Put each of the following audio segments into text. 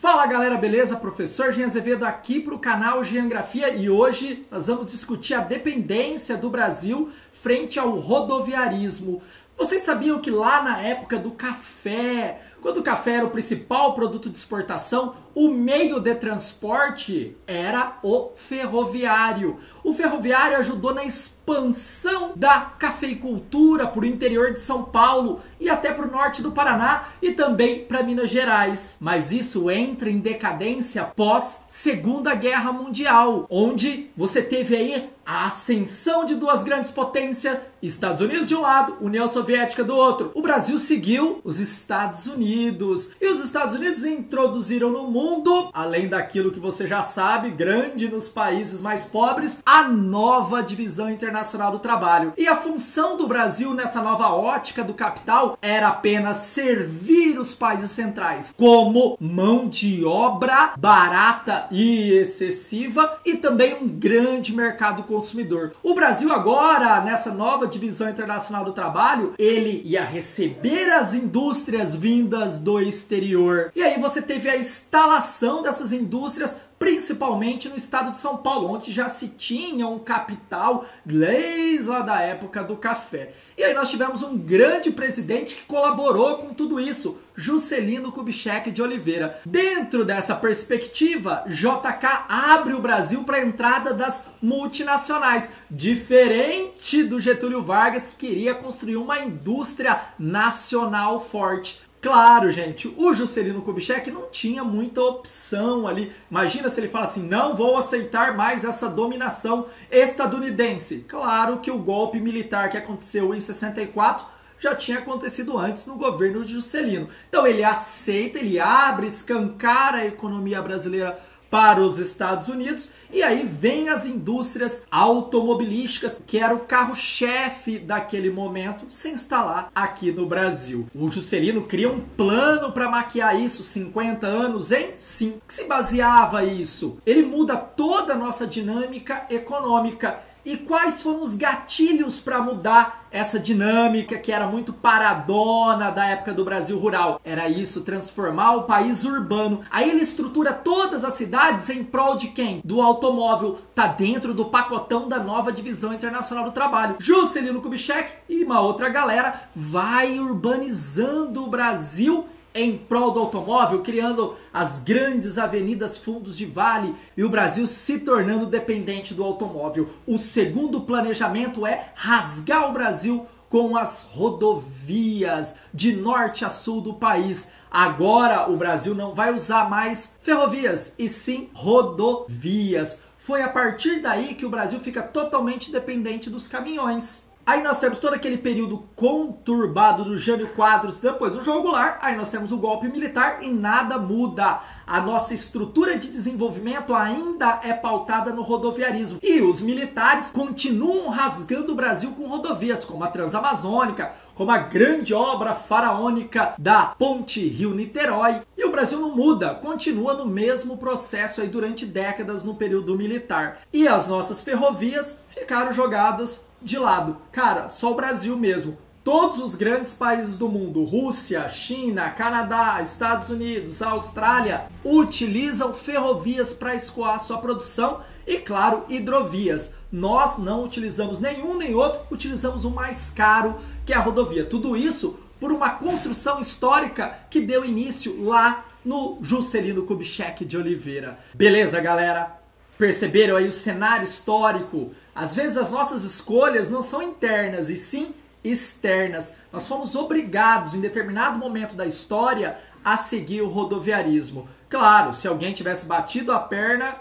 Fala galera, beleza? Professor Jean Azevedo aqui para o canal Geografia e hoje nós vamos discutir a dependência do Brasil frente ao rodoviarismo. Vocês sabiam que lá na época do café, quando o café era o principal produto de exportação, o meio de transporte era o ferroviário. O ferroviário ajudou na expansão da cafeicultura para o interior de São Paulo e até para o norte do Paraná e também para Minas Gerais. Mas isso entra em decadência pós Segunda Guerra Mundial, onde você teve aí a ascensão de duas grandes potências, Estados Unidos de um lado, União Soviética do outro. O Brasil seguiu os Estados Unidos e os Estados Unidos introduziram no mundo, além daquilo que você já sabe, grande nos países mais pobres, a nova divisão internacional do trabalho. E a função do Brasil nessa nova ótica do capital era apenas servir os países centrais como mão de obra barata e excessiva e também um grande mercado consumidor. O Brasil agora, nessa nova divisão internacional do trabalho, ele ia receber as indústrias vindas do exterior. E aí você teve a instalação dessas indústrias principalmente no estado de São Paulo, onde já se tinha um capital desde lá da época do café. E aí nós tivemos um grande presidente que colaborou com tudo isso, Juscelino Kubitschek de Oliveira. Dentro dessa perspectiva, JK abre o Brasil para a entrada das multinacionais, diferente do Getúlio Vargas, que queria construir uma indústria nacional forte. Claro, gente, o Juscelino Kubitschek não tinha muita opção ali. Imagina se ele fala assim, não vou aceitar mais essa dominação estadunidense. Claro que o golpe militar que aconteceu em 64 já tinha acontecido antes no governo de Juscelino. Então ele aceita, ele abre, escancara a economia brasileira para os Estados Unidos, e aí vem as indústrias automobilísticas, que era o carro-chefe daquele momento, se instalar aqui no Brasil. O Juscelino cria um plano para maquiar isso, 50 anos em 5. Que se baseava isso? Ele muda toda a nossa dinâmica econômica. E quais foram os gatilhos para mudar essa dinâmica que era muito paradona da época do Brasil rural? Era isso, transformar o país urbano. Aí ele estrutura todas as cidades em prol de quem? Do automóvel. Tá dentro do pacotão da nova divisão internacional do trabalho. Juscelino Kubitschek e uma outra galera vai urbanizando o Brasil em prol do automóvel, criando as grandes avenidas fundos de vale e o Brasil se tornando dependente do automóvel. O segundo planejamento é rasgar o Brasil com as rodovias de norte a sul do país. Agora o Brasil não vai usar mais ferrovias, e sim rodovias. Foi a partir daí que o Brasil fica totalmente dependente dos caminhões. Aí nós temos todo aquele período conturbado do Jânio Quadros, depois do João Goulart, aí nós temos o golpe militar e nada muda. A nossa estrutura de desenvolvimento ainda é pautada no rodoviarismo. E os militares continuam rasgando o Brasil com rodovias, como a Transamazônica, como a grande obra faraônica da Ponte Rio-Niterói. E o Brasil não muda, continua no mesmo processo aí durante décadas no período militar. E as nossas ferrovias ficaram jogadas de lado. Cara, só o Brasil mesmo. Todos os grandes países do mundo, Rússia, China, Canadá, Estados Unidos, Austrália, utilizam ferrovias para escoar sua produção e, claro, hidrovias. Nós não utilizamos nenhum nem outro, utilizamos o mais caro, que é a rodovia. Tudo isso por uma construção histórica que deu início lá no Juscelino Kubitschek de Oliveira. Beleza, galera? Perceberam aí o cenário histórico? Às vezes as nossas escolhas não são internas, e sim externas. Nós fomos obrigados, em determinado momento da história, a seguir o rodoviarismo. Claro, se alguém tivesse batido a perna,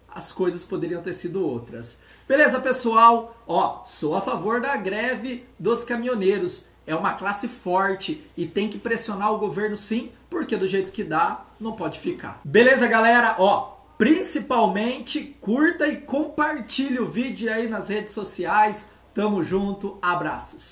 as coisas poderiam ter sido outras. Beleza, pessoal? Ó, sou a favor da greve dos caminhoneiros. É uma classe forte e tem que pressionar o governo sim, porque do jeito que dá, não pode ficar. Beleza, galera? Ó, principalmente curta e compartilhe o vídeo aí nas redes sociais. Tamo junto, abraços.